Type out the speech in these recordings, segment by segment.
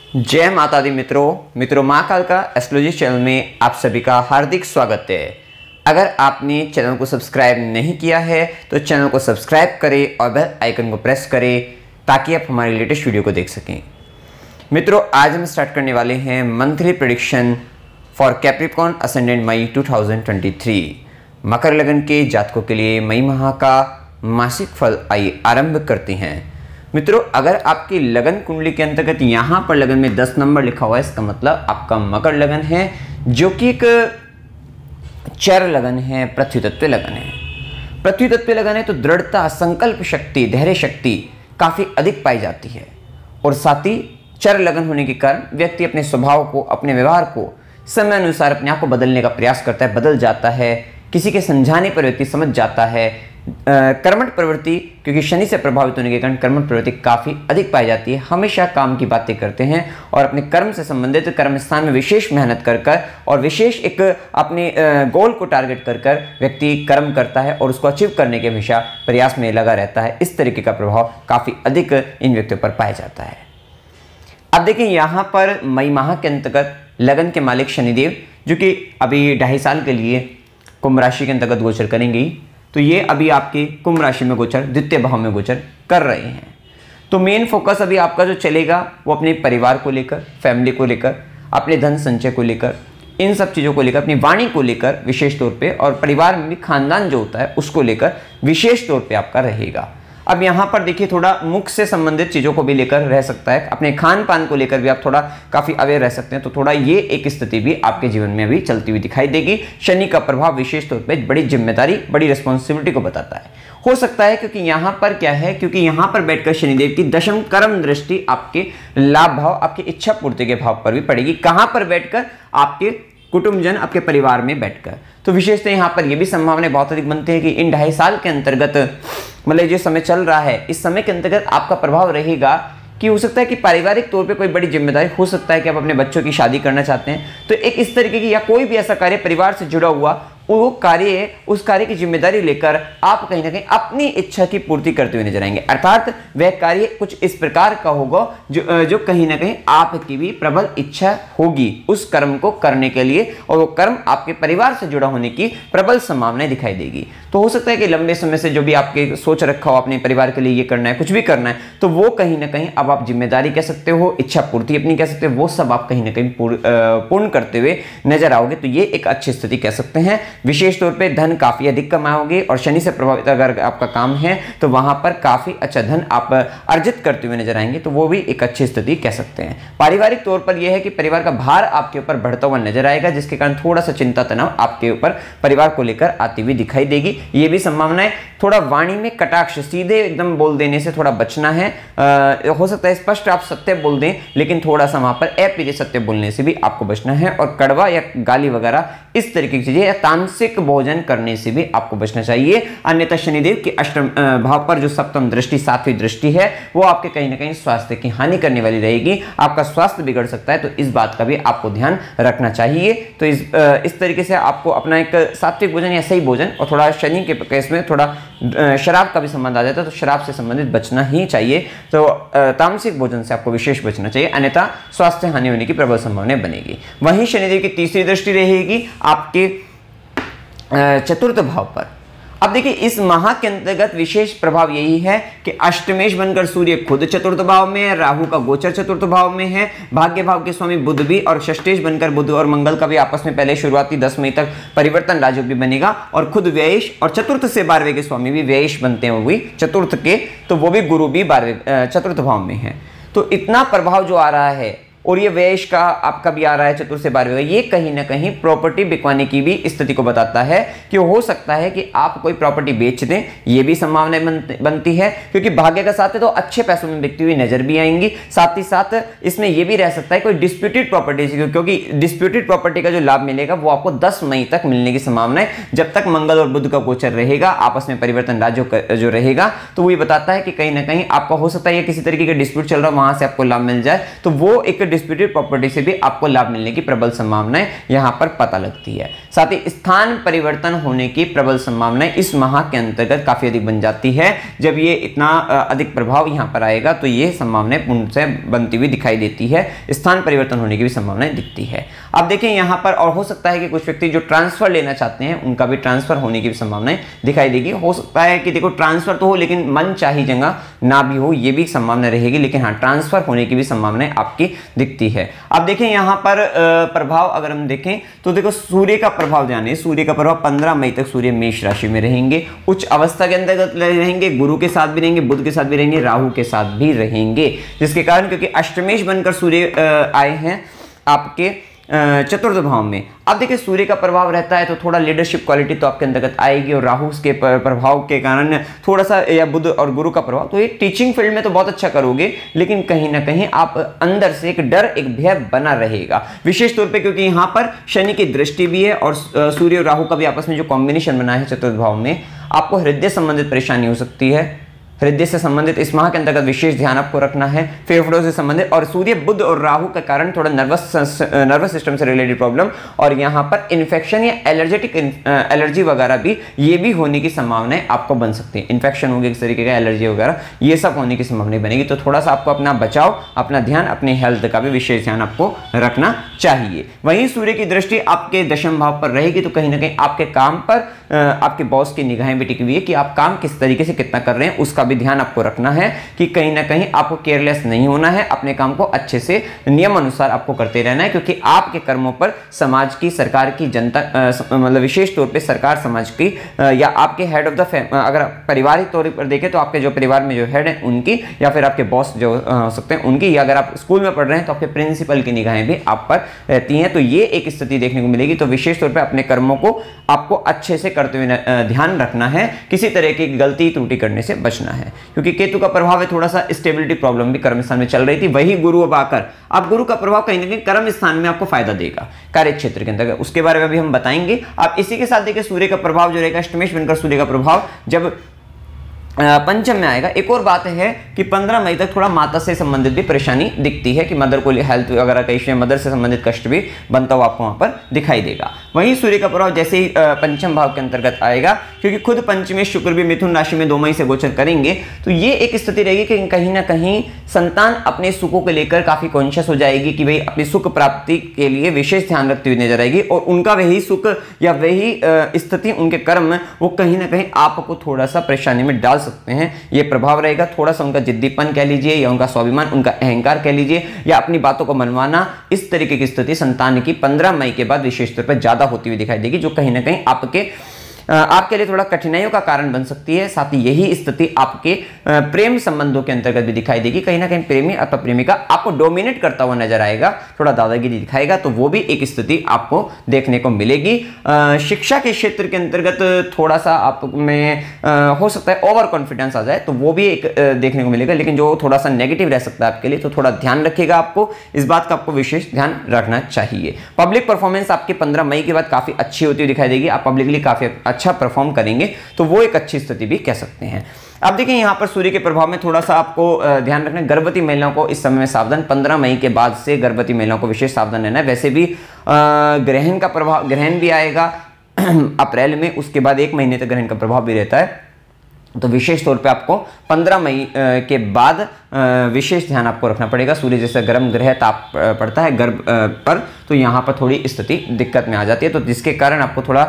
जय माता दी मित्रों माँ काल का एस्ट्रोलॉजी चैनल में आप सभी का हार्दिक स्वागत है। अगर आपने चैनल को सब्सक्राइब नहीं किया है तो चैनल को सब्सक्राइब करें और बेल आइकन को प्रेस करें ताकि आप हमारे लेटेस्ट वीडियो को देख सकें। मित्रों, आज हम स्टार्ट करने वाले हैं monthly prediction for Capricorn ascendant May 2023। मकर लगन के जातकों के लिए मई माह का मासिक फल आइए आरंभ करते हैं। मित्रों, अगर आपकी लगन कुंडली के अंतर्गत यहाँ पर लगन में 10 नंबर लिखा हुआ है, इसका मतलब आपका मकर लगन है, जो कि एक चर लगन है, पृथ्वी तत्व लगन है। पृथ्वी तत्व लगन है तो दृढ़ता, संकल्प शक्ति, धैर्य शक्ति काफी अधिक पाई जाती है और साथ ही चर लगन होने के कारण व्यक्ति अपने स्वभाव को, अपने व्यवहार को समय अनुसार अपने आप को बदलने का प्रयास करता है, बदल जाता है। किसी के समझाने पर व्यक्ति समझ जाता है। कर्मठ प्रवृत्ति, क्योंकि शनि से प्रभावित होने के कारण कर्मठ प्रवृत्ति काफी अधिक पाई जाती है। हमेशा काम की बातें करते हैं और अपने कर्म से संबंधित कर्म स्थान में विशेष मेहनत कर और विशेष एक अपने गोल को टारगेट कर व्यक्ति कर्म करता है और उसको अचीव करने के हमेशा प्रयास में लगा रहता है। इस तरीके का प्रभाव काफी अधिक इन व्यक्तियों पर पाया जाता है। अब देखिए, यहाँ पर मई माह के अंतर्गत लगन के मालिक शनिदेव, जो कि अभी 2.5 साल के लिए कुंभ राशि के अंतर्गत गोचर करेंगे, तो ये अभी आपके कुंभ राशि में गोचर, द्वितीय भाव में गोचर कर रहे हैं। तो मेन फोकस अभी आपका जो चलेगा वो अपने परिवार को लेकर, फैमिली को लेकर, अपने धन संचय को लेकर, इन सब चीज़ों को लेकर, अपनी वाणी को लेकर विशेष तौर पे, और परिवार में भी खानदान जो होता है उसको लेकर विशेष तौर पे आपका रहेगा। अब यहाँ पर देखिए, थोड़ा मुख से संबंधित चीज़ों को भी लेकर रह सकता है, अपने खान पान को लेकर भी आप थोड़ा काफ़ी अवेयर रह सकते हैं। तो थोड़ा ये एक स्थिति भी आपके जीवन में अभी चलती हुई दिखाई देगी। शनि का प्रभाव विशेष तौर पे बड़ी जिम्मेदारी, बड़ी रिस्पॉन्सिबिलिटी को बताता है। हो सकता है क्योंकि यहाँ पर क्या है, क्योंकि यहाँ पर बैठकर शनिदेव की दशम कर्म दृष्टि आपके लाभ भाव, आपकी इच्छा पूर्ति के भाव पर भी पड़ेगी। कहाँ पर बैठकर? आपके कुटुंबजन, आपके परिवार में बैठकर। तो विशेषतः यहाँ पर यह भी संभावनाएं बहुत अधिक बनती है कि इन 2.5 साल के अंतर्गत, मतलब जो समय चल रहा है, इस समय के अंतर्गत आपका प्रभाव रहेगा कि हो सकता है कि पारिवारिक तौर पे कोई बड़ी जिम्मेदारी हो सकता है कि आप अपने बच्चों की शादी करना चाहते हैं, तो एक इस तरीके की या कोई भी ऐसा कार्य परिवार से जुड़ा हुआ वो कार्य, उस कार्य की जिम्मेदारी लेकर आप कहीं ना कहीं अपनी इच्छा की पूर्ति करते हुए नजर आएंगे। अर्थात वह कार्य कुछ इस प्रकार का होगा जो कहीं ना कहीं आपकी भी प्रबल इच्छा होगी उस कर्म को करने के लिए, और वो कर्म आपके परिवार से जुड़ा होने की प्रबल संभावनाएं दिखाई देगी। तो हो सकता है कि लंबे समय से जो भी आपके सोच रखा हो अपने परिवार के लिए ये करना है, कुछ भी करना है, तो वो कहीं ना कहीं अब आप जिम्मेदारी कह सकते हो, इच्छा पूर्ति अपनी कह सकते हो, वो सब आप कहीं ना कहीं पूर्ण करते हुए नजर आओगे। तो ये एक अच्छी स्थिति कह सकते हैं। विशेष तौर पे धन काफी अधिक कमाओगे और शनि से प्रभावित अगर आपका काम है तो वहां पर काफी अच्छा धन आप अर्जित करते हुए नजर आएंगे, तो वो भी एक अच्छी स्थिति कह सकते हैं। पारिवारिक तौर पर यह है कि परिवार का भार आपके ऊपर बढ़ता हुआ नजर आएगा, जिसके कारण थोड़ा सा चिंता तनाव आपके ऊपर परिवार को लेकर आती हुई दिखाई देगी। ये भी संभावनाएं। थोड़ा वाणी में कटाक्ष, सीधे एकदम बोल देने से थोड़ा बचना है। हो सकता है स्पष्ट आप सत्य बोल दें, लेकिन थोड़ा सा वहां पर अप्रिय सत्य बोलने से भी आपको बचना है, और कड़वा या गाली वगैरह इस तरीके की चीजें या तामसिक भोजन करने से भी आपको बचना चाहिए। अन्यथा शनिदेव की अष्टम भाव पर जो सप्तम दृष्टि, 7वीं दृष्टि है, वो आपके कहीं ना कहीं स्वास्थ्य की हानि करने वाली रहेगी। आपका स्वास्थ्य बिगड़ सकता है, तो इस बात का भी आपको ध्यान रखना चाहिए। तो इस तरीके से आपको अपना एक सात्विक भोजन या सही भोजन, और थोड़ा शनि के केस में थोड़ा शराब का भी संबंध आ जाता है, तो शराब से संबंधित बचना ही चाहिए। तो तामसिक भोजन से आपको विशेष बचना चाहिए, अन्यथा स्वास्थ्य हानि होने की प्रबल संभावना बनेगी। वहीं शनिदेव की तीसरी दृष्टि रहेगी आपके चतुर्थ भाव पर। अब देखिए, इस माह के अंतर्गत विशेष प्रभाव यही है कि अष्टमेश बनकर सूर्य खुद चतुर्थ भाव में है, राहु का गोचर चतुर्थ भाव में है, भाग्य भाव के स्वामी बुध भी, और षष्ठेश बनकर बुध और मंगल का भी आपस में पहले शुरुआती 10 मई तक परिवर्तन राजयोग भी बनेगा, और खुद व्ययेश और चतुर्थ से 12वें के स्वामी भी व्ययेश बनते हैं, वो भी चतुर्थ के, तो वो भी गुरु भी 12वें चतुर्थ भाव में है। तो इतना प्रभाव जो आ रहा है, और ये व्ययेश का आपका भी आ रहा है चतुर्थ से 12वें, ये कहीं ना कहीं प्रॉपर्टी बिकवाने की भी स्थिति को बताता है कि हो सकता है कि आप कोई प्रॉपर्टी बेच दें, ये भी संभावना बनती है, क्योंकि भाग्य का साथ है तो अच्छे पैसों में बिकती हुई नजर भी आएंगी। साथ ही साथ इसमें यह भी रह सकता है कोई डिस्प्यूटेड प्रॉपर्टी, क्योंकि डिस्प्यूटेड प्रॉपर्टी का जो लाभ मिलेगा वो आपको 10 मई तक मिलने की संभावना है, जब तक मंगल और बुध का गोचर रहेगा, आपस में परिवर्तन राज्य जो रहेगा। तो वो ये बताता है कि कहीं ना कहीं आपका हो सकता है किसी तरीके का डिस्प्यूट चल रहा है, वहां से आपको लाभ मिल जाए, तो वो एक अनडिस्प्यूटेड प्रॉपर्टी से भी आपको लाभ मिलने की प्रबल संभावनाएं यहां पर पता लगती है। साथ ही स्थान परिवर्तन होने की प्रबल संभावनाएं इस माह के अंतर्गत काफी अधिक बन जाती है। जब ये इतना अधिक प्रभाव यहां पर आएगा तो ये संभावनाएं पूर्ण से बनती हुई दिखाई देती है, स्थान परिवर्तन होने की भी संभावनाएं दिखती है। अब देखें यहां पर, और हो सकता है कि कुछ व्यक्ति जो ट्रांसफर लेना चाहते हैं उनका भी ट्रांसफर होने की भी संभावनाएं दिखाई देगी। हो सकता है कि देखो ट्रांसफर तो हो लेकिन मन चाही जगह ना भी हो, ये भी संभावना रहेगी, लेकिन हाँ ट्रांसफर होने की भी संभावनाएं आपकी दिखती है। अब देखें यहां पर प्रभाव अगर हम देखें तो देखो सूर्य का प्रभाव जाने, सूर्य का प्रभाव 15 मई तक सूर्य मेष राशि में रहेंगे, उच्च अवस्था के अंतर्गत रहेंगे, गुरु के साथ भी रहेंगे, बुध के साथ भी रहेंगे, राहु के साथ भी रहेंगे, जिसके कारण क्योंकि अष्टमेश बनकर सूर्य आए हैं आपके चतुर्थ भाव में। अब देखिए सूर्य का प्रभाव रहता है तो थोड़ा लीडरशिप क्वालिटी तो आपके अंतर्गत आएगी, और राहु के प्रभाव के कारण थोड़ा सा, या बुध और गुरु का प्रभाव, तो ये टीचिंग फील्ड में तो बहुत अच्छा करोगे, लेकिन कहीं ना कहीं आप अंदर से एक डर, एक भय बना रहेगा, विशेष तौर पे क्योंकि यहां पर शनि की दृष्टि भी है और सूर्य और राहु का भी आपस में जो कॉम्बिनेशन बना है चतुर्थ भाव में, आपको हृदय संबंधित परेशानी हो सकती है। हृदय से संबंधित इस माह के अंतर्गत विशेष ध्यान आपको रखना है, फेफड़ों से संबंधित, और सूर्य बुध और राहु के कारण थोड़ा नर्वस सिस्टम से रिलेटेड प्रॉब्लम, और यहां पर इन्फेक्शन या एलर्जी वगैरह भी, ये भी होने की संभावनाएं आपको बन सकती है। इन्फेक्शन होगी इस तरीके का, एलर्जी वगैरह ये सब होने की संभावना बनेगी, तो थोड़ा सा आपको अपना बचाव, अपना ध्यान, अपनी हेल्थ का भी विशेष ध्यान आपको रखना चाहिए। वहीं सूर्य की दृष्टि आपके दशम भाव पर रहेगी तो कहीं ना कहीं आपके काम पर आपके बॉस की निगाहें भी टिकी हुई है कि आप काम किस तरीके से कितना कर रहे हैं, उसका भी ध्यान आपको रखना है कि कहीं ना कहीं आपको केयरलेस नहीं होना है, अपने काम को अच्छे से नियम अनुसार आपको करते रहना है, क्योंकि आपके कर्मों पर समाज की, सरकार की, जनता मतलब विशेष तौर पे सरकार, समाज की, या आपके हेड ऑफ द अगर पारिवारिक तौर पर देखें तो आपके जो परिवार में जो हेड है उनकी, या फिर आपके बॉस जो हो सकते हैं उनकी, या अगर आप स्कूल में पढ़ रहे हैं तो आपके प्रिंसिपल की निगाहें भी आप पर रहती हैं। तो ये एक स्थिति देखने को मिलेगी। तो विशेष तौर पर अपने कर्मों को आपको अच्छे से करते हुए ध्यान रखना है, किसी तरह की गलती त्रुटि करने से बचना है, क्योंकि केतु का प्रभाव है, थोड़ा सा स्टेबिलिटी प्रॉब्लम भी कर्म स्थान में चल रही थी, वही गुरु अब आकर, अब गुरु का प्रभाव कहीं ना कहीं कर्म स्थान में आपको फायदा देगा कार्य क्षेत्र के अंदर, उसके बारे में भी हम बताएंगे। आप इसी के साथ देखिए सूर्य का प्रभाव जो रहेगा, अष्टमेश बनकर सूर्य का प्रभाव जब पंचम में आएगा। एक और बात है कि 15 मई तक थोड़ा माता से संबंधित भी परेशानी दिखती है, कि मदर को हेल्थ वगैरह का इश्यू, मदर से संबंधित कष्ट भी बनता हुआ आपको वहां पर दिखाई देगा। वहीं सूर्य का प्रभाव जैसे ही पंचम भाव के अंतर्गत आएगा, क्योंकि खुद पंचमें शुक्र भी मिथुन राशि में 2 मई से गोचर करेंगे, तो ये एक स्थिति रहेगी कि कहीं ना कहीं संतान अपने सुखों को लेकर काफी कॉन्शियस हो जाएगी कि भाई अपनी सुख प्राप्ति के लिए विशेष ध्यान रखती हुई नजर आएगी, और उनका वही सुख या वही स्थिति, उनके कर्म, वो कहीं ना कहीं आपको थोड़ा सा परेशानी में डाल सकते हैं। ये प्रभाव रहेगा, थोड़ा सा उनका जिद्दीपन कह लीजिए, या उनका स्वाभिमान, उनका अहंकार कह लीजिए, या अपनी बातों को मनवाना, इस तरीके की स्थिति संतान की 15 मई के बाद विशेष तौर पर ज्यादा होती हुई दिखाई देगी, जो कहीं ना कहीं आपके लिए थोड़ा कठिनाइयों का कारण बन सकती है। साथ ही यही स्थिति आपके प्रेम संबंधों के अंतर्गत भी दिखाई देगी, कहीं ना कहीं प्रेमी अथवा प्रेमिका आपको डोमिनेट करता हुआ नजर आएगा, थोड़ा दादागिरी दिखाएगा, तो वो भी एक स्थिति आपको देखने को मिलेगी। शिक्षा के क्षेत्र के अंतर्गत थोड़ा सा आप में हो सकता है ओवर कॉन्फिडेंस आ जाए, तो वो भी एक देखने को मिलेगा, लेकिन जो थोड़ा सा नेगेटिव रह सकता है आपके लिए, तो थोड़ा ध्यान रखिएगा, आपको इस बात का आपको विशेष ध्यान रखना चाहिए। पब्लिक परफॉर्मेंस आपकी 15 मई के बाद काफी अच्छी होती हुई दिखाई देगी, आप पब्लिकली काफी अच्छा परफॉर्म करेंगे, तो वो एक अच्छी स्थिति भी कह सकते हैं। अब देखिए यहां पर सूर्य के प्रभाव में थोड़ा सा आपको ध्यान रखना है, गर्भवती महिलाओं को इस समय में सावधान, 15 मई के बाद से गर्भवती महिलाओं को विशेष सावधान रहना है। वैसे भी ग्रहण का प्रभाव, ग्रहण भी आएगा अप्रैल में, उसके बाद 1 महीने तक ग्रहण का प्रभाव भी रहता है, तो विशेष तौर पे आपको 15 मई के बाद विशेष ध्यान आपको रखना पड़ेगा। सूर्य जैसे गर्म ग्रह ताप पड़ता है गर्भ पर, तो यहाँ पर थोड़ी स्थिति दिक्कत में आ जाती है, तो जिसके कारण आपको थोड़ा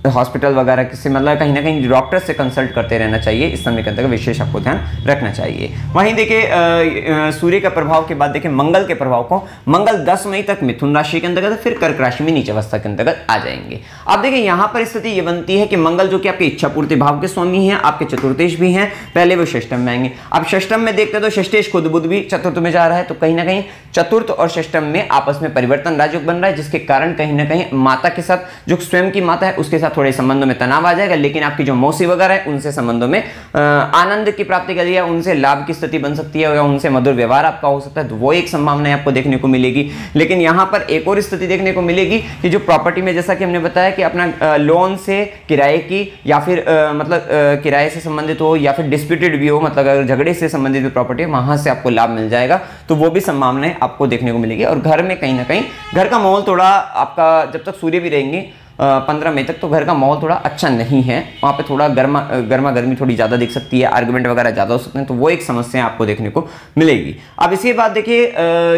हॉस्पिटल वगैरह से, मतलब कहीं ना कहीं डॉक्टर से कंसल्ट करते रहना चाहिए, इस समय के अंतर्गत विशेष आपको ध्यान रखना चाहिए। वहीं देखिए सूर्य का प्रभाव के बाद देखिए मंगल के प्रभाव को, मंगल 10 मई तक मिथुन राशि के अंतर्गत, फिर कर्क राशि में नीच अवस्था के अंतर्गत आ जाएंगे। अब देखिए यहाँ पर स्थिति ये बनती है कि मंगल जो कि आपकी इच्छा पूर्ति भाव के स्वामी हैं, आपके चतुर्थेश भी हैं, पहले वो षष्टम में आएंगे। अब षष्टम में देखते तो षष्टेश खुद बुध भी चतुर्थ में जा रहा है, तो कहीं ना कहीं चतुर्थ और षष्टम में आपस में परिवर्तन राजयोग बन रहा है, जिसके कारण कहीं ना कहीं माता के साथ, जो स्वयं की माता है उसके साथ थोड़े संबंधों में तनाव आ जाएगा, लेकिन आपकी जो मौसी वगैरह है उनसे संबंधों में आनंद की प्राप्ति के लिए उनसे लाभ की स्थिति बन सकती है, या उनसे मधुर व्यवहार आपका हो सकता है, तो वो एक संभावना आपको देखने को मिलेगी। लेकिन यहाँ पर एक और स्थिति देखने को मिलेगी कि जो प्रॉपर्टी में, जैसा कि हमने बताया कि अपना लोन से, किराए की, या फिर मतलब किराए से संबंधित हो, या फिर डिस्प्यूटेड भी हो, मतलब अगर झगड़े से संबंधित प्रॉपर्टी है वहां से आपको लाभ मिल जाएगा, तो वो भी संभावनाएं आपको देखने को मिलेगी। और घर में कहीं ना कहीं घर का माहौल थोड़ा आपका, जब तक सूर्य भी रहेंगे 15 मई तक, तो घर का माहौल थोड़ा अच्छा नहीं है, वहाँ पे थोड़ा गर्मा गर्मी थोड़ी ज़्यादा दिख सकती है, आर्गुमेंट वगैरह ज़्यादा हो सकते हैं, तो वो एक समस्या आपको देखने को मिलेगी। अब इसी बात देखिए,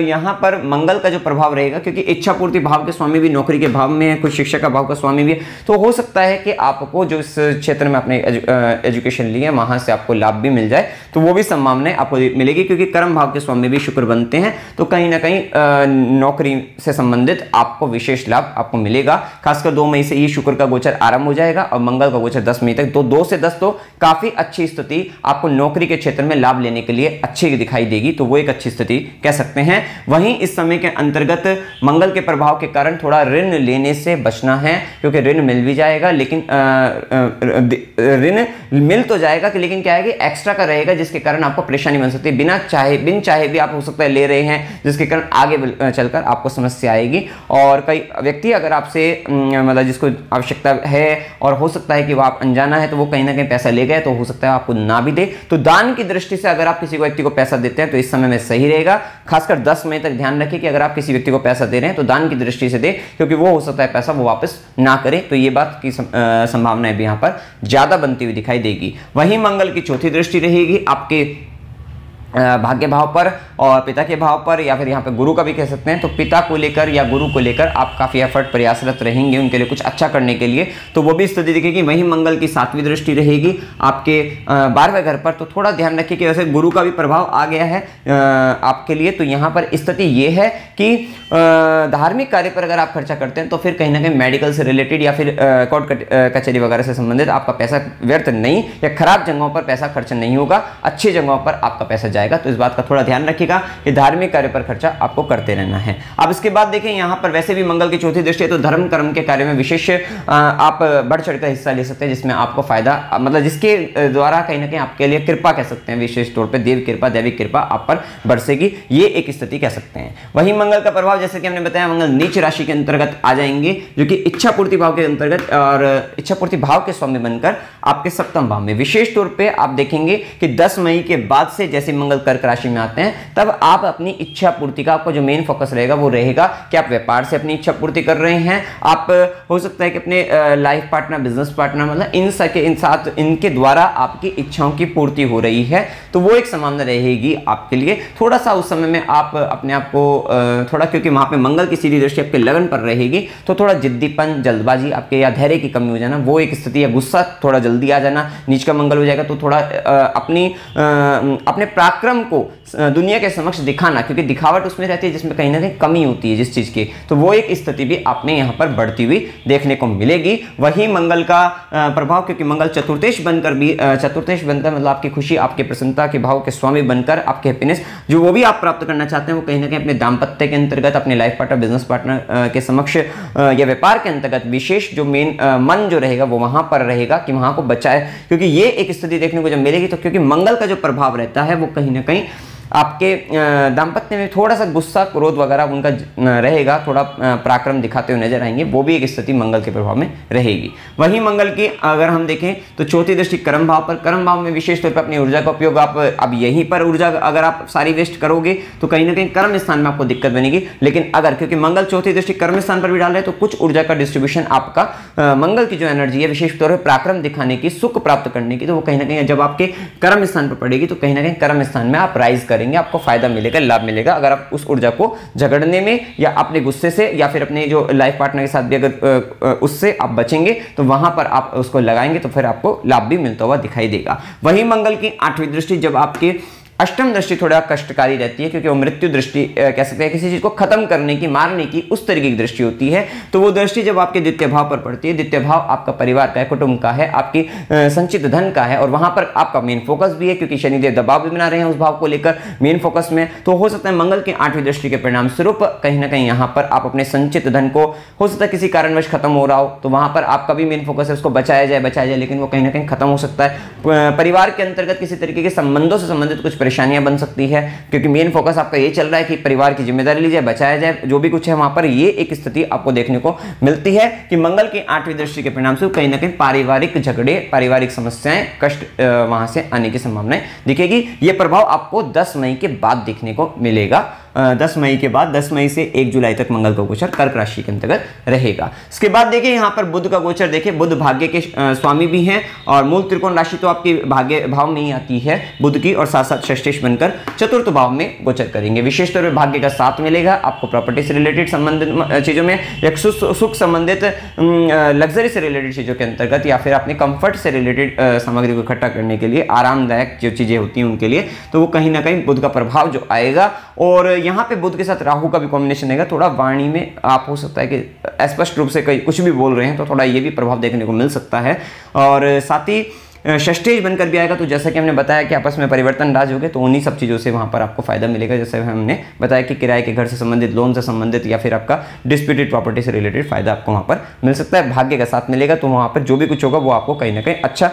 यहाँ पर मंगल का जो प्रभाव रहेगा, क्योंकि इच्छा पूर्ति भाव के स्वामी भी नौकरी के भाव में है, कुछ शिक्षा का भाव का स्वामी भी है, तो हो सकता है कि आपको जो इस क्षेत्र में अपने एजुकेशन ली है वहाँ से आपको लाभ भी मिल जाए, तो वो भी संभावनाएं आपको मिलेगी, क्योंकि कर्म भाव के स्वामी भी शुक्र बनते हैं, तो कहीं ना कहीं नौकरी से संबंधित आपको विशेष लाभ आपको मिलेगा। खासकर 2 मई से ये शुक्र का गोचर आरंभ हो जाएगा और मंगल का गोचर 10 मई तक, तो 2 से 10 तो काफी अच्छी स्थिति आपको नौकरी के क्षेत्र में लाभ लेने के लिए अच्छी दिखाई देगी, तो वो एक अच्छी स्थिति कह सकते हैं। वहीं इस समय के अंतर्गत मंगल के प्रभाव के कारण थोड़ा ऋण लेने से बचना है, क्योंकि ऋण मिल भी जाएगा, लेकिन ऋण मिल तो जाएगा कि, लेकिन क्या है कि एक्स्ट्रा का रहेगा, जिसके कारण आपको परेशानी बन सकती है, बिन चाहे भी आप हो सकता है ले रहे हैं, जिसके कारण आगे चलकर आपको समस्या आएगी। और कई व्यक्ति अगर आपसे मतलब जिसको आवश्यकता है और हो सकता है कि वो आप अनजाना है, तो वो कहीं ना कहीं पैसा ले गए, तो हो सकता है आपको ना भी दे, तो दान की दृष्टि से अगर आप किसी व्यक्ति को पैसा देते हैं तो इस समय में सही रहेगा। खासकर 10 मई तक ध्यान रखिए कि अगर आप किसी व्यक्ति को पैसा दे रहे हैं तो दान की दृष्टि से दे, क्योंकि वो हो सकता है पैसा वो वापस ना करे, तो ये बात की संभावना भी यहाँ पर ज्यादा बनती हुई दिखाई देगी। वहीं मंगल की चौथी दृष्टि रहेगी आपके भाग्य भाव पर और पिता के भाव पर, या फिर यहाँ पे गुरु का भी कह सकते हैं, तो पिता को लेकर या गुरु को लेकर आप काफी एफर्ट प्रयासरत रहेंगे उनके लिए कुछ अच्छा करने के लिए, तो वो भी स्थिति दिखेगी। वहीं मंगल की 7वीं दृष्टि रहेगी आपके 12वें घर पर, तो थोड़ा ध्यान रखिए कि वैसे गुरु का भी प्रभाव आ गया है आपके लिए, तो यहाँ पर स्थिति ये है कि धार्मिक कार्य पर अगर आप खर्चा करते हैं तो फिर कहीं ना कहीं मेडिकल से रिलेटेड या फिर कोर्ट कचहरी वगैरह से संबंधित आपका पैसा व्यर्थ नहीं, या खराब जगहों पर पैसा खर्च नहीं होगा, अच्छी जगहों पर आपका पैसा जाएगा, तो इस बात का थोड़ा ध्यान रखिएगा कि धार्मिक कार्य पर खर्चा आपको करते रहना है। अब इसके बाद देखें, यहाँ पर वैसे भी मंगल की चौथी दृष्टि है, तो धर्म कर्म के कार्य में विशेष आप बढ़ चढ़कर हिस्सा ले सकते हैं, जिसमें आपको फायदा, मतलब जिसके द्वारा कहीं ना कहीं आपके लिए कृपा कह सकते हैं, विशेष तौर पर देव कृपा, दैविक कृपा आप पर बरसेगी, ये एक स्थिति कह सकते हैं। वहीं मंगल का प्रभाव, जैसे कि हमने बताया, मंगल नीच राशि के अंतर्गत आ जाएंगे, जो कि इच्छा पूर्ति भाव के अंतर्गत और इच्छा पूर्ति भाव के स्वामी बनकर आपके 7वें भाव में, विशेष तौर पे आप देखेंगे कि 10 मई के बाद से जैसे मंगल कर्क राशि में आते हैं, तब आप अपनी इच्छा पूर्ति का, आपको जो मेन फोकस रहेगा वो रहेगा कि आप व्यापार से अपनी इच्छा पूर्ति कर रहे हैं, आप हो सकता है कि अपने लाइफ पार्टनर, बिजनेस पार्टनर, मतलब इनके द्वारा आपकी इच्छाओं की पूर्ति हो रही है, तो वो एक संभावना रहेगी आपके लिए। थोड़ा सा उस समय में आप अपने आप को थोड़ा, क्योंकि वहां पे मंगल की सीधी दृष्टि आपके लगन पर रहेगी, तो थोड़ा जिद्दीपन, जल्दबाजी आपके, या धैर्य की कमी हो जाना, वो एक स्थिति, या गुस्सा थोड़ा जल्दी आ जाना, नीच का मंगल हो जाएगा, तो थोड़ा अपने पराक्रम को दुनिया के समक्ष दिखाना, क्योंकि दिखावट उसमें रहती है जिसमें कहीं ना कहीं कमी होती है जिस चीज की, तो वो एक स्थिति भी आपने यहाँ पर बढ़ती हुई देखने को मिलेगी। वही मंगल का प्रभाव, क्योंकि मंगल चतुर्थेश बनकर मतलब आपकी खुशी, आपकी प्रसन्नता के भाव के स्वामी बनकर आपके हैप्पीनेस जो वो भी आप प्राप्त करना चाहते हैं, वो कहीं ना कहीं अपने दाम्पत्य के अंतर्गत, अपने लाइफ पार्टनर, बिजनेस पार्टनर के समक्ष या व्यापार के अंतर्गत विशेष जो मेन मन जो रहेगा वो वहां पर रहेगा कि वहां को बचाए, क्योंकि ये एक स्थिति देखने को जब मिलेगी, तो क्योंकि मंगल का जो प्रभाव रहता है वो कहीं ना कहीं आपके दाम्पत्य में थोड़ा सा गुस्सा, क्रोध वगैरह उनका रहेगा, थोड़ा पराक्रम दिखाते हुए नजर आएंगे, वो भी एक स्थिति मंगल के प्रभाव में रहेगी। वहीं मंगल की अगर हम देखें तो चौथी दृष्टि कर्म भाव पर, कर्म भाव में विशेष तौर पर अपनी ऊर्जा का उपयोग आप अब यहीं पर ऊर्जा अगर आप सारी वेस्ट करोगे तो कहीं ना कहीं कर्म स्थान में आपको दिक्कत बनेगी, लेकिन अगर क्योंकि मंगल चौथी दृष्टि कर्म स्थान पर भी डाल रहे हैं, तो कुछ ऊर्जा का डिस्ट्रीब्यूशन आपका मंगल की जो एनर्जी है विशेष तौर पर पराक्रम दिखाने की, सुख प्राप्त करने की, तो वो कहीं ना कहीं जब आपके कर्म स्थान पर पड़ेगी तो कहीं ना कहीं कर्म स्थान में आप राइज करेंगे, आपको फायदा मिलेगा, लाभ मिलेगा, अगर आप उस ऊर्जा को झगड़ने में या अपने गुस्से से या फिर अपने जो लाइफ पार्टनर के साथ भी अगर उससे आप बचेंगे तो वहां पर आप उसको लगाएंगे तो फिर आपको लाभ भी मिलता हुआ दिखाई देगा। वही मंगल की 8वीं दृष्टि जब आपके अष्टम दृष्टि थोड़ा कष्टकारी रहती है, क्योंकि वो मृत्यु दृष्टि कह सकते हैं, किसी चीज को खत्म करने की, मारने की, उस तरीके की दृष्टि होती है। तो वो दृष्टि जब आपके द्वितीय भाव पर पड़ती है, द्वितीय भाव आपका परिवार का है, कुटुंब का है, आपकी संचित धन का है, और वहां पर आपका मेन फोकस भी है, क्योंकि शनिदेव दबाव भी बना रहे हैं उस भाव को लेकर मेन फोकस में। तो हो सकता है मंगल की 8वीं दृष्टि के परिणाम स्वरूप कहीं ना कहीं यहां पर आप अपने संचित धन को, हो सकता है किसी कारणवश खत्म हो रहा हो, तो वहां पर आपका भी मेन फोकस है उसको बचाया जाए, लेकिन वो कहीं ना कहीं खत्म हो सकता है। परिवार के अंतर्गत किसी तरीके के संबंधों से संबंधित कुछ परेशानियां बन सकती है, क्योंकि मेन फोकस आपका ये चल रहा है कि परिवार की जिम्मेदारी ली जाए, बचाया जाए, जो भी कुछ है वहां पर ये एक स्थिति आपको देखने को मिलती है कि मंगल की 8वीं दृष्टि के परिणाम से कहीं ना कहीं पारिवारिक झगड़े, पारिवारिक समस्याएं, कष्ट वहां से आने की संभावनाएं दिखेगी। यह प्रभाव आपको 10 मई के बाद देखने को मिलेगा। 10 मई के बाद, 10 मई से 1 जुलाई तक मंगल का गोचर कर्क राशि के अंतर्गत रहेगा। इसके बाद देखिए यहाँ पर बुध का गोचर, देखिए बुध भाग्य के स्वामी भी हैं, और मूल त्रिकोण राशि तो आपकी भाग्य भाव में ही आती है बुध की, और साथ साथ षष्ठेश बनकर चतुर्थ भाव में गोचर करेंगे। विशेष तौर पर भाग्य का साथ मिलेगा आपको प्रॉपर्टी से रिलेटेड संबंधित चीजों में, या सुख संबंधित लग्जरी से रिलेटेड चीजों के अंतर्गत, या फिर अपने कंफर्ट से रिलेटेड सामग्री को इकट्ठा करने के लिए, आरामदायक जो चीजें होती हैं उनके लिए, तो वो कहीं ना कहीं बुध का प्रभाव जो आएगा। और यहाँ पे बुध के साथ राहु का भी कॉम्बिनेशन आएगा। थोड़ा वाणी में आप हो सकता है कि स्पष्ट रूप से कुछ भी बोल रहे हैं, तो थोड़ा ये भी प्रभाव देखने को मिल सकता है। और साथ ही षष्ठेश बनकर भी आएगा, तो जैसा कि हमने बताया कि आपस में परिवर्तन राज हो गए, तो उन्हीं सब चीज़ों से वहाँ पर आपको फायदा मिलेगा। जैसे हमने बताया कि किराए के घर से संबंधित, लोन से संबंधित, या फिर आपका डिस्प्यूटेड प्रॉपर्टी से रिलेटेड फायदा आपको वहाँ पर मिल सकता है। भाग्य का साथ मिलेगा, तो वहाँ पर जो भी कुछ होगा वो आपको कहीं ना कहीं अच्छा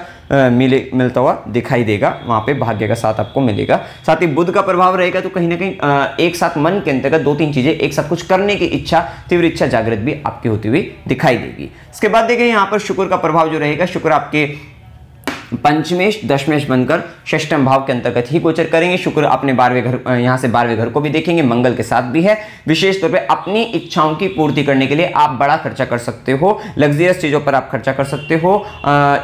मिलता हुआ दिखाई देगा, वहाँ पे भाग्य का साथ आपको मिलेगा। साथ ही बुध का प्रभाव रहेगा, तो कहीं ना कहीं एक साथ मन के अंतर्गत 2-3 चीजें एक साथ कुछ करने की इच्छा, तीव्र इच्छा जागृत भी आपकी होती हुई दिखाई देगी। इसके बाद देखिए यहाँ पर शुक्र का प्रभाव जो रहेगा, शुक्र आपके पंचमेश दशमेश बनकर षष्ठम भाव के अंतर्गत ही गोचर करेंगे। शुक्र अपने 12वें घर, यहाँ से 12वें घर को भी देखेंगे, मंगल के साथ भी है। विशेष तौर पे अपनी इच्छाओं की पूर्ति करने के लिए आप बड़ा खर्चा कर सकते हो, लग्जरियस चीजों पर आप खर्चा कर सकते हो,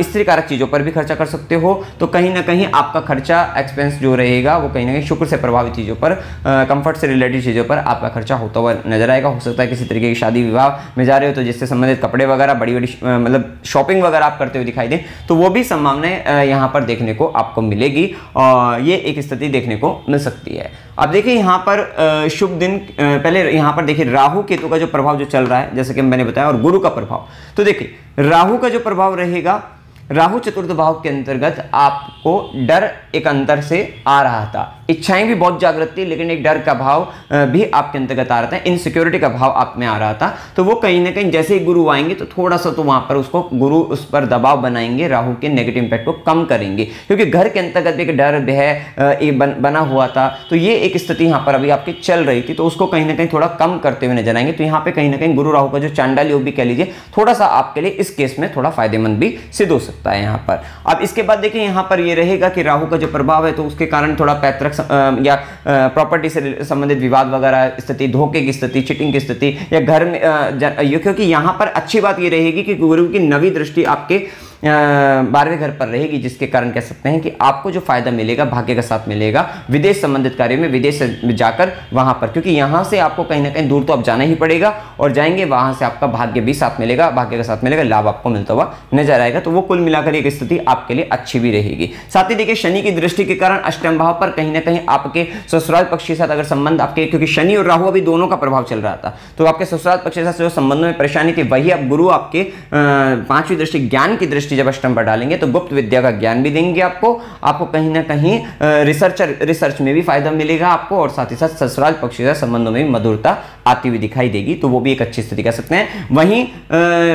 स्त्री कारक चीजों पर भी खर्चा कर सकते हो। तो कहीं ना कहीं आपका खर्चा, एक्सपेंस जो रहेगा वो कहीं ना कहीं शुक्र से प्रभावित चीजों पर, कंफर्ट से रिलेटेड चीजों पर आपका खर्चा होता हुआ नजर आएगा। हो सकता है किसी तरीके की शादी विवाह में जा रहे हो, तो जिससे संबंधित कपड़े वगैरह, बड़ी बड़ी मतलब शॉपिंग वगैरह आप करते हुए दिखाई दे, तो वो भी संभावनाएं यहाँ पर देखने को आपको मिलेगी, और ये एक स्थिति देखने को मिल सकती है। अब देखिए यहाँ पर शुभ दिन, पहले यहाँ पर देखिए राहु केतु का जो प्रभाव जो चल रहा है, जैसे कि मैंने बताया, और गुरु का प्रभाव। तो देखिए राहु का जो प्रभाव रहेगा, राहु चतुर्थ भाव के अंतर्गत आपको डर एक अंतर से आ रहा था, इच्छाएं भी बहुत जागृत थी, लेकिन एक डर का भाव भी आपके अंतर्गत आ रहा था, इनसिक्योरिटी का भाव आप में आ रहा था। तो वो कहीं ना कहीं जैसे ही गुरु आएंगे, तो थोड़ा सा तो वहां पर उसको गुरु उस पर दबाव बनाएंगे, राहु के नेगेटिव इंपैक्ट को कम करेंगे, क्योंकि घर के अंतर्गत एक डर भय बना हुआ था। तो ये एक स्थिति यहाँ पर अभी आपकी चल रही थी, तो उसको कहीं ना कहीं थोड़ा कम करते हुए नजर आएंगे। तो यहाँ पे कहीं ना कहीं गुरु राहु का जो चांडाल योग भी कह लीजिए, थोड़ा सा आपके लिए इस केस में थोड़ा फायदेमंद भी सिद्ध हो सकता है यहाँ पर। अब इसके बाद देखिए यहाँ पर ये रहेगा कि राहु का जो प्रभाव है, तो उसके कारण थोड़ा पैतृक या प्रॉपर्टी से संबंधित विवाद वगैरह स्थिति, धोखे की स्थिति, चीटिंग की स्थिति, या घर में क्योंकि यहाँ पर अच्छी बात ये रहेगी कि गुरु की 9वीं दृष्टि आपके 12वें घर पर रहेगी, जिसके कारण कह सकते हैं कि आपको जो फायदा मिलेगा, भाग्य का साथ मिलेगा विदेश संबंधित कार्यों में, विदेश से जाकर वहां पर, क्योंकि यहां से आपको कहीं ना कहीं दूर तो अब जाना ही पड़ेगा, और जाएंगे वहां से आपका भाग्य भी साथ मिलेगा, भाग्य का साथ मिलेगा, लाभ आपको मिलता हुआ नजर आएगा। तो वो कुल मिलाकर एक स्थिति आपके लिए अच्छी भी रहेगी। साथ ही देखिए शनि की दृष्टि के कारण अष्टम भाव पर कहीं ना कहीं आपके ससुराल पक्ष के साथ अगर संबंध आपके, क्योंकि शनि और राहु अभी दोनों का प्रभाव चल रहा था, तो आपके ससुराल पक्ष के साथ जो संबंधों में परेशानी थी, वही अब गुरु आपके 5वीं दृष्टि, ज्ञान की दृष्टि जब अष्टम पर डालेंगे, तो गुप्त विद्या का ज्ञान भी देंगे आपको कहीं ना कहीं रिसर्च में भी फायदा मिलेगा आपको, और साथ ही साथ ससुराल पक्ष के संबंधों में भी मधुरता आती हुई दिखाई देगी। तो वो भी एक अच्छी स्थिति कह सकते हैं। वहीं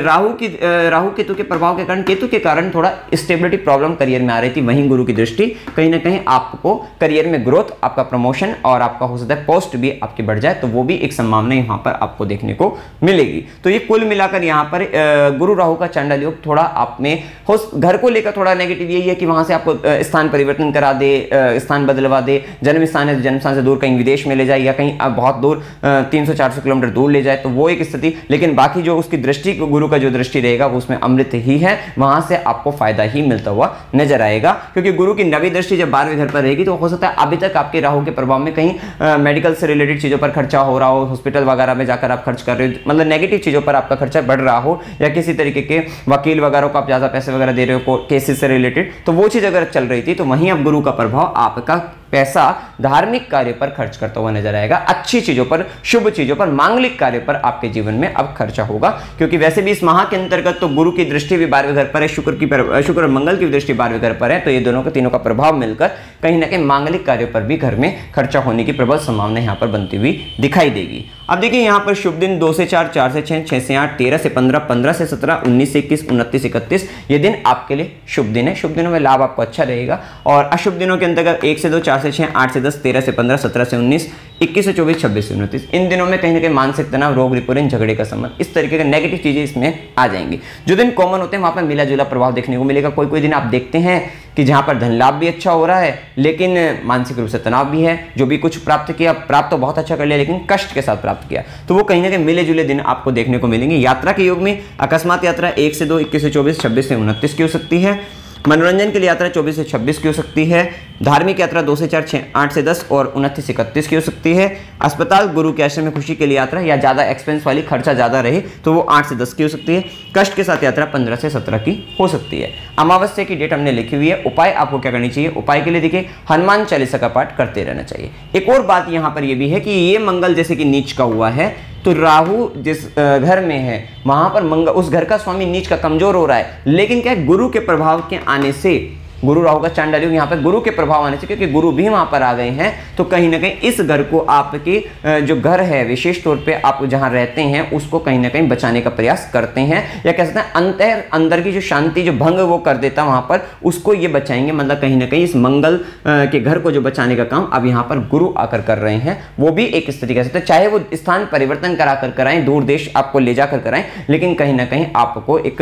राहु केतु के प्रभाव के कारण, केतु के कारण थोड़ा स्टेबिलिटी प्रॉब्लम करियर में आ रही थी, वहीं गुरु की दृष्टि कहीं ना कहीं आपको करियर में ग्रोथ, आपका प्रमोशन, और आपका हो सकता है पोस्ट भी आपकी बढ़ जाए, तो वो भी एक संभावना यहाँ पर आपको देखने को मिलेगी। तो ये कुल मिलाकर यहाँ पर गुरु राहु का चांडाल योग थोड़ा आप में हो, घर को लेकर थोड़ा नेगेटिव यही है कि वहां से आपको स्थान परिवर्तन करा दे, स्थान बदलवा दे, जन्म स्थान है, जन्म स्थान से दूर कहीं विदेश में ले जाए, या कहीं बहुत दूर 300-400 किलोमीटर दूर ले जाए, तो वो एक स्थिति। लेकिन बाकी जो उसकी दृष्टि, गुरु का जो दृष्टि रहेगा वो उसमें अमृत ही है, वहां से आपको फायदा ही मिलता हुआ नजर आएगा। क्योंकि गुरु की 9वीं दृष्टि जब 12वें घर पर रहेगी, तो हो सकता है अभी तक आपके राहु के प्रभाव में कहीं मेडिकल से रिलेटेड चीजों पर खर्चा हो रहा हो, हॉस्पिटल वगैरह में जाकर आप खर्च कर रहे हो, मतलब नेगेटिव चीजों पर आपका खर्चा बढ़ रहा हो, या किसी तरीके के वकील वगैरह को आप ज्यादा पैसे वगैरह दे रहे हो केसेस से रिलेटेड, तो वो चीज अगर चल रही थी, तो वहीं अब गुरु का प्रभाव आपका पैसा धार्मिक कार्य पर खर्च करता हुआ नजर आएगा, अच्छी चीजों पर, शुभ चीजों पर, मांगलिक कार्य पर आपके जीवन में अब खर्चा होगा। क्योंकि वैसे भी इस माह के अंतर्गत तो गुरु की दृष्टि भी 12वें घर पर है, शुक्र और मंगल की दृष्टि 12वें घर पर है, तो ये दोनों का तीनों का प्रभाव मिलकर कहीं ना कहीं मांगलिक कार्यों पर भी घर में खर्चा होने की प्रबल संभावना यहाँ पर बनती हुई दिखाई देगी। अब देखिए यहाँ पर शुभ दिन 2 से 4, 4 से 6, 6 से 8, 13 से 15, 15 से 17, 19 से 21, 29 से 31 ये दिन आपके लिए शुभ दिन है। शुभ दिनों में लाभ आपको अच्छा रहेगा। और अशुभ दिनों के अंतर्गत 1 से 2, 4 से 6, 8 से 10, 13 से 15, 17 से 19, 21 से 24, 26 से 29 इन दिनों में कहीं ना कहीं मानसिक तनाव, रोग रिपोर्टिंग, झगड़े का संबंध, इस तरीके के नेगेटिव चीजें इसमें आ जाएंगी। जो दिन कॉमन होते हैं वहां पर मिला जुला प्रभाव देखने को मिलेगा। कोई कोई दिन आप देखते हैं कि जहां पर धन लाभ भी अच्छा हो रहा है लेकिन मानसिक रूप से तनाव भी है। जो भी कुछ प्राप्त किया, प्राप्त तो बहुत अच्छा कर लिया लेकिन कष्ट के साथ प्राप्त किया, तो वो कहीं ना कहीं मिले जुले दिन आपको देखने को मिलेंगे। यात्रा के योग में अकस्मात यात्रा 1 से 2, 21 से 24, 26 से 29 की हो सकती है। मनोरंजन के लिए यात्रा 24 से 26 की हो सकती है। धार्मिक यात्रा 2 से 4, 6, 8 से 10 और 29 से 31 की हो सकती है। अस्पताल, गुरु के आश्रम में खुशी के लिए यात्रा या ज्यादा एक्सपेंस वाली, खर्चा ज्यादा रहे तो वो 8 से 10 की हो सकती है। कष्ट के साथ यात्रा 15 से 17 की हो सकती है। अमावस्या की डेट हमने लिखी हुई है। उपाय आपको क्या करनी चाहिए? उपाय के लिए देखिए हनुमान चालीसा का पाठ करते रहना चाहिए। एक और बात यहाँ पर यह भी है कि ये मंगल जैसे कि नीच का हुआ है तो राहु जिस घर में है वहां पर मंगल, उस घर का स्वामी नीच का कमजोर हो रहा है, लेकिन क्या है गुरु के प्रभाव के आने से, गुरु राहु का चांडाल योग यहाँ पर गुरु के प्रभाव आने से, क्योंकि गुरु भी वहां पर आ गए हैं तो कहीं ना कहीं इस घर को, आपके जो घर है विशेष तौर पे आप जहां रहते हैं उसको कहीं ना कहीं बचाने का प्रयास करते हैं, या कह सकते हैं अंदर की जो शांति जो भंग वो कर देता वहां पर, उसको ये बचाएंगे। मतलब कहीं ना कहीं इस मंगल के घर को जो बचाने का काम अब यहाँ पर गुरु आकर कर रहे हैं, वो भी एक इस तरीके से, तो चाहे वो स्थान परिवर्तन कराकर कराएं, दूर देश आपको ले जाकर कराएं, लेकिन कहीं ना कहीं आपको एक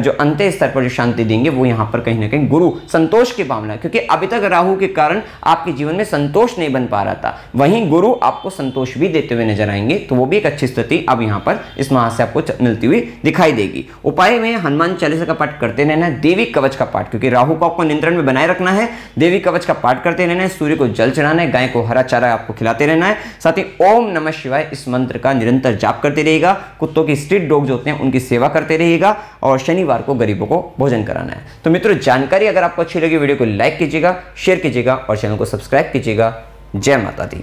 जो अंत्य स्तर पर जो शांति देंगे वो यहाँ पर कहीं ना कहीं गुरु संतोष की भावना, क्योंकि अभी तक राहु के कारण आपके जीवन में संतोष नहीं बन पा रहा था, वहीं गुरु आपको संतोष भी देते हुए नजर आएंगे, तो वो भी एक अच्छी स्थिति अब यहाँ पर इस माह से आपको मिलती हुई दिखाई देगी। उपाय में हनुमान चालीसा का पाठ करते रहना है, देवी कवच का पाठ, क्योंकि राहु को आपको नियंत्रण में बनाए रखना है, देवी कवच का पाठ करते रहना है, सूर्य को जल चढ़ाना है, गाय को हरा चारा आपको खिलाते रहना है, साथ ही ओम नमः शिवाय इस मंत्र का निरंतर जाप करते रहिएगा, कुत्तों की स्ट्रीट डॉग जो होते हैं उनकी सेवा करते रहिएगा, और शनिवार को गरीबों को भोजन कराना है। तो मित्रों, जानकारी अगर आपको अच्छी लगी वीडियो को लाइक कीजिएगा, शेयर कीजिएगा और चैनल को सब्सक्राइब कीजिएगा। जय माता दी।